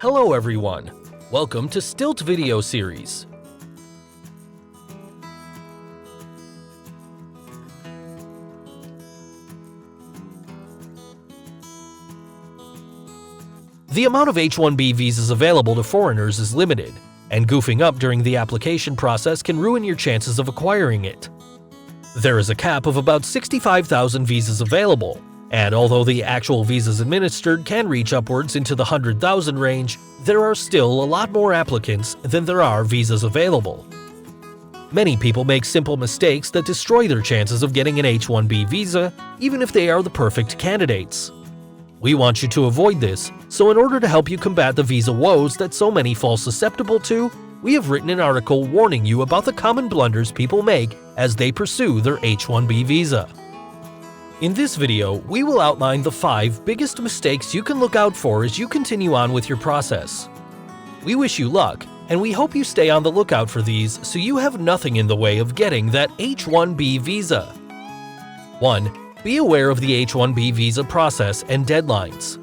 Hello everyone, welcome to Stilt Video Series. The amount of H1B visas available to foreigners is limited, and goofing up during the application process can ruin your chances of acquiring it. There is a cap of about 65,000 visas available, and although the actual visas administered can reach upwards into the 100,000 range, there are still a lot more applicants than there are visas available. Many people make simple mistakes that destroy their chances of getting an H1B visa, even if they are the perfect candidates. We want you to avoid this, so in order to help you combat the visa woes that so many fall susceptible to, we have written an article warning you about the common blunders people make as they pursue their H1B visa. In this video, we will outline the 5 biggest mistakes you can look out for as you continue on with your process. We wish you luck, and we hope you stay on the lookout for these so you have nothing in the way of getting that H1B visa. 1. Be aware of the H1B visa process and deadlines.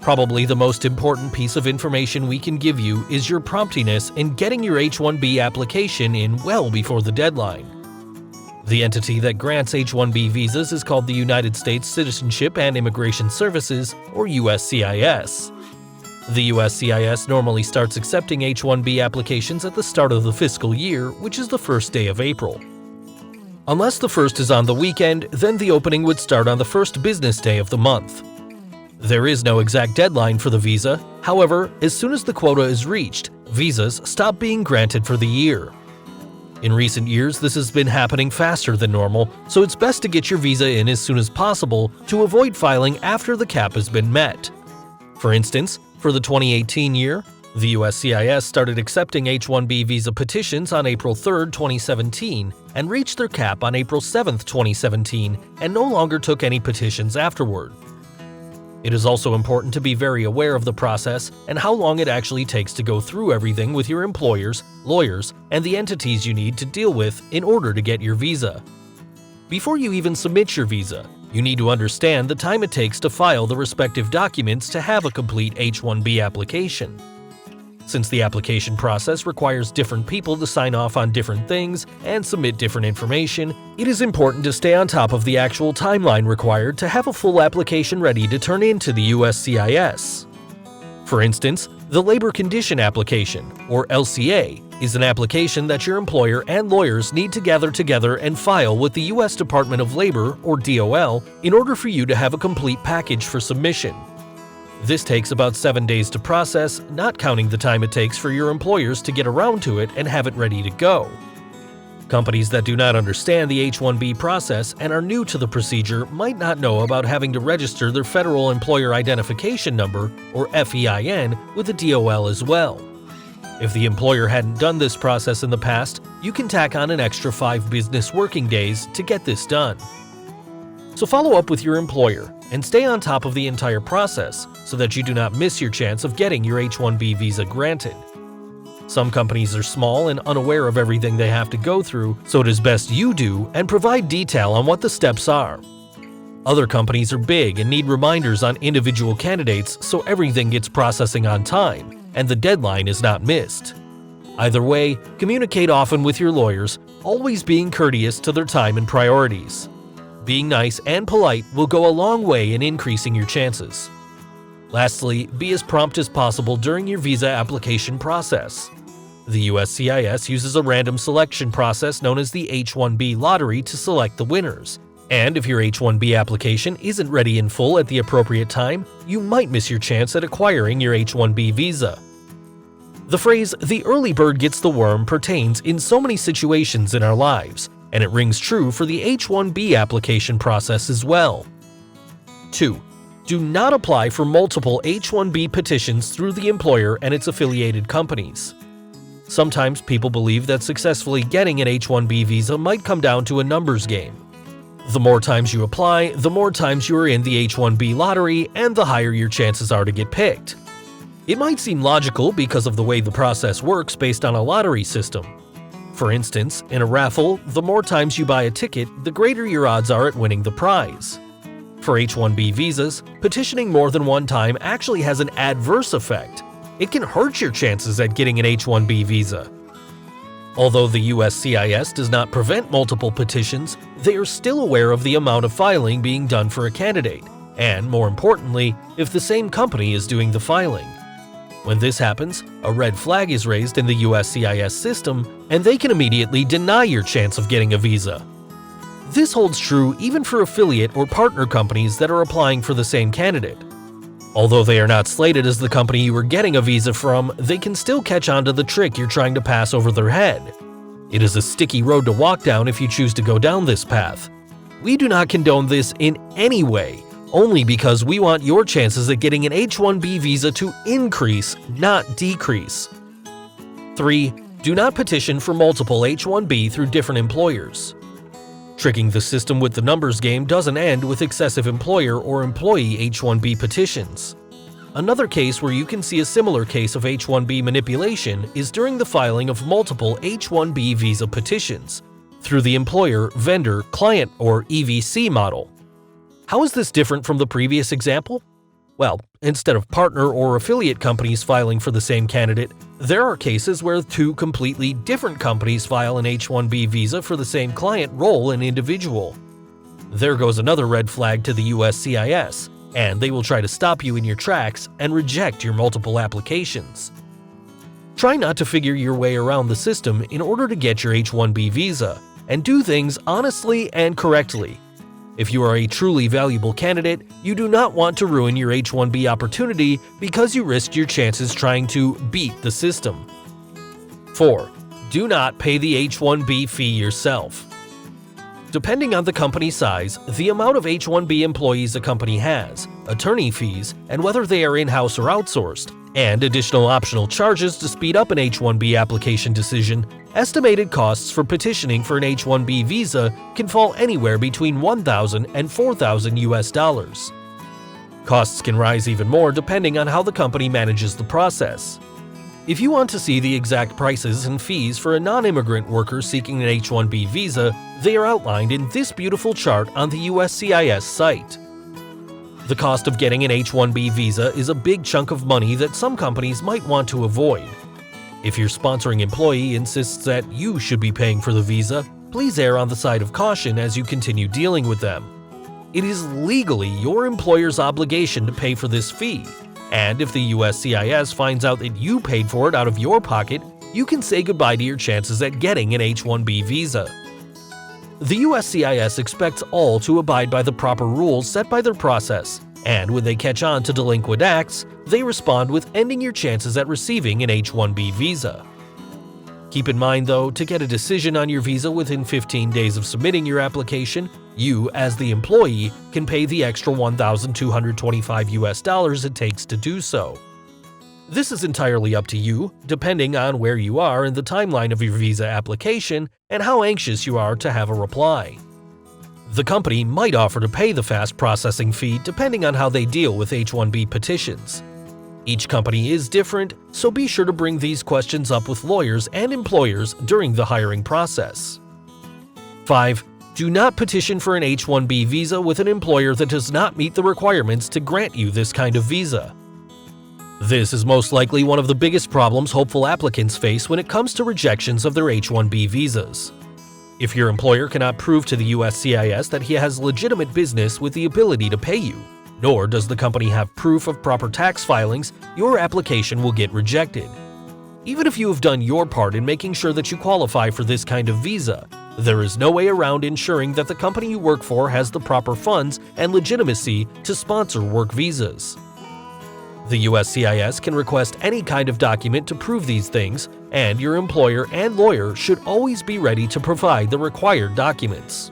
Probably the most important piece of information we can give you is your promptiness in getting your H1B application in well before the deadline. The entity that grants H1B visas is called the United States Citizenship and Immigration Services, or USCIS. The USCIS normally starts accepting H1B applications at the start of the fiscal year, which is the first day of April. Unless the first is on the weekend, then the opening would start on the first business day of the month. There is no exact deadline for the visa, however, as soon as the quota is reached, visas stop being granted for the year. In recent years, this has been happening faster than normal, so it's best to get your visa in as soon as possible to avoid filing after the cap has been met. For instance, for the 2018 year, the USCIS started accepting H-1B visa petitions on April 3, 2017, and reached their cap on April 7, 2017, and no longer took any petitions afterward. It is also important to be very aware of the process and how long it actually takes to go through everything with your employers, lawyers, and the entities you need to deal with in order to get your visa. Before you even submit your visa, you need to understand the time it takes to file the respective documents to have a complete H-1B application. Since the application process requires different people to sign off on different things and submit different information, it is important to stay on top of the actual timeline required to have a full application ready to turn into the USCIS. For instance, the Labor Condition Application, or LCA, is an application that your employer and lawyers need to gather together and file with the U.S. Department of Labor, or DOL, in order for you to have a complete package for submission. This takes about 7 days to process, not counting the time it takes for your employers to get around to it and have it ready to go. Companies that do not understand the H-1B process and are new to the procedure might not know about having to register their Federal Employer Identification Number, or FEIN, with the DOL as well. If the employer hadn't done this process in the past, you can tack on an extra 5 business working days to get this done. So follow up with your employer and stay on top of the entire process so that you do not miss your chance of getting your H-1B visa granted. Some companies are small and unaware of everything they have to go through, so it is best you do and provide detail on what the steps are. Other companies are big and need reminders on individual candidates so everything gets processing on time and the deadline is not missed. Either way, communicate often with your lawyers, always being courteous to their time and priorities. Being nice and polite will go a long way in increasing your chances. Lastly, be as prompt as possible during your visa application process. The USCIS uses a random selection process known as the H1B lottery to select the winners, and if your H1B application isn't ready in full at the appropriate time, you might miss your chance at acquiring your H1B visa. The phrase, "the early bird gets the worm," pertains in so many situations in our lives, and it rings true for the H-1B application process as well. 2. Do not apply for multiple H-1B petitions through the employer and its affiliated companies. Sometimes people believe that successfully getting an H-1B visa might come down to a numbers game. The more times you apply, the more times you are in the H-1B lottery and the higher your chances are to get picked. It might seem logical because of the way the process works based on a lottery system. For instance, in a raffle, the more times you buy a ticket, the greater your odds are at winning the prize. For H-1B visas, petitioning more than one time actually has an adverse effect. it can hurt your chances at getting an H1B visa. Although the USCIS does not prevent multiple petitions, they are still aware of the amount of filing being done for a candidate, and more importantly, if the same company is doing the filing. When this happens, a red flag is raised in the USCIS system, and they can immediately deny your chance of getting a visa. This holds true even for affiliate or partner companies that are applying for the same candidate. Although they are not slated as the company you are getting a visa from, they can still catch on to the trick you're trying to pass over their head. It is a sticky road to walk down if you choose to go down this path. We do not condone this in any way, only because we want your chances at getting an H1B visa to increase, not decrease. 3. Do not petition for multiple H1B through different employers. Tricking the system with the numbers game doesn't end with excessive employer or employee H1B petitions. Another case where you can see a similar case of H1B manipulation is during the filing of multiple H1B visa petitions through the employer, vendor, client, or EVC model. How is this different from the previous example? Well, instead of partner or affiliate companies filing for the same candidate, there are cases where two completely different companies file an H1B visa for the same client role and individual. There goes another red flag to the USCIS, and they will try to stop you in your tracks and reject your multiple applications. Try not to figure your way around the system in order to get your H1B visa, and do things honestly and correctly. If you are a truly valuable candidate, you do not want to ruin your H1B opportunity because you risked your chances trying to beat the system. 4. Do not pay the H1B fee yourself. Depending on the company size, the amount of H1B employees a company has, attorney fees, and whether they are in-house or outsourced, and additional optional charges to speed up an H1B application decision, estimated costs for petitioning for an H1B visa can fall anywhere between $1,000 and $4,000 US. Costs can rise even more depending on how the company manages the process. If you want to see the exact prices and fees for a non-immigrant worker seeking an H1B visa, they are outlined in this beautiful chart on the USCIS site. The cost of getting an H1B visa is a big chunk of money that some companies might want to avoid. If your sponsoring employee insists that you should be paying for the visa, please err on the side of caution as you continue dealing with them. It is legally your employer's obligation to pay for this fee, and if the USCIS finds out that you paid for it out of your pocket, you can say goodbye to your chances at getting an H1B visa. The USCIS expects all to abide by the proper rules set by their process, and when they catch on to delinquent acts, they respond with ending your chances at receiving an H1B visa. Keep in mind, though, to get a decision on your visa within 15 days of submitting your application, you, as the employee, can pay the extra $1,225 US it takes to do so. This is entirely up to you, depending on where you are in the timeline of your visa application and how anxious you are to have a reply. The company might offer to pay the fast processing fee depending on how they deal with H1B petitions. Each company is different, so be sure to bring these questions up with lawyers and employers during the hiring process. 5. Do not petition for an H1B visa with an employer that does not meet the requirements to grant you this kind of visa. This is most likely one of the biggest problems hopeful applicants face when it comes to rejections of their H1B visas. If your employer cannot prove to the USCIS that he has legitimate business with the ability to pay you, nor does the company have proof of proper tax filings, your application will get rejected. Even if you have done your part in making sure that you qualify for this kind of visa, there is no way around ensuring that the company you work for has the proper funds and legitimacy to sponsor work visas. The USCIS can request any kind of document to prove these things, and your employer and lawyer should always be ready to provide the required documents.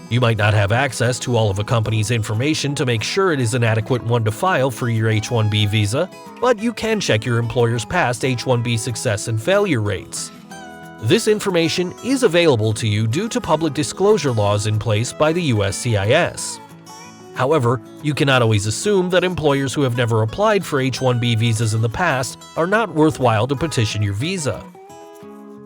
You might not have access to all of a company's information to make sure it is an adequate one to file for your H1B visa, but you can check your employer's past H1B success and failure rates. This information is available to you due to public disclosure laws in place by the USCIS. However, you cannot always assume that employers who have never applied for H1B visas in the past are not worthwhile to petition your visa.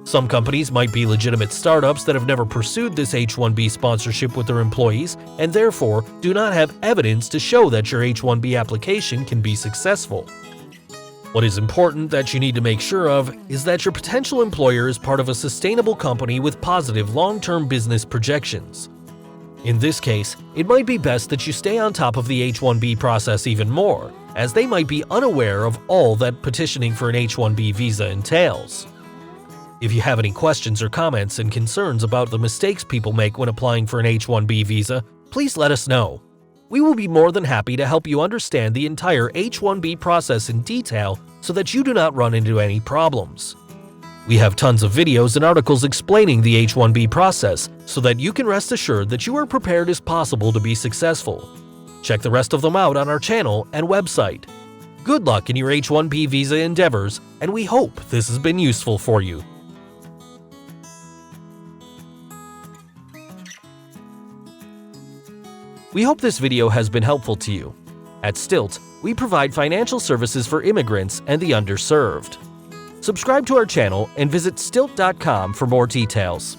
Some companies might be legitimate startups that have never pursued this H1B sponsorship with their employees and therefore do not have evidence to show that your H1B application can be successful. What is important that you need to make sure of is that your potential employer is part of a sustainable company with positive long-term business projections. In this case, it might be best that you stay on top of the H-1B process even more, as they might be unaware of all that petitioning for an H-1B visa entails. If you have any questions or comments and concerns about the mistakes people make when applying for an H-1B visa, please let us know. We will be more than happy to help you understand the entire H-1B process in detail so that you do not run into any problems. We have tons of videos and articles explaining the H-1B process so that you can rest assured that you are prepared as possible to be successful. Check the rest of them out on our channel and website. Good luck in your H-1B visa endeavors, and we hope this has been useful for you. We hope this video has been helpful to you. At Stilt, we provide financial services for immigrants and the underserved. Subscribe to our channel and visit stilt.com for more details.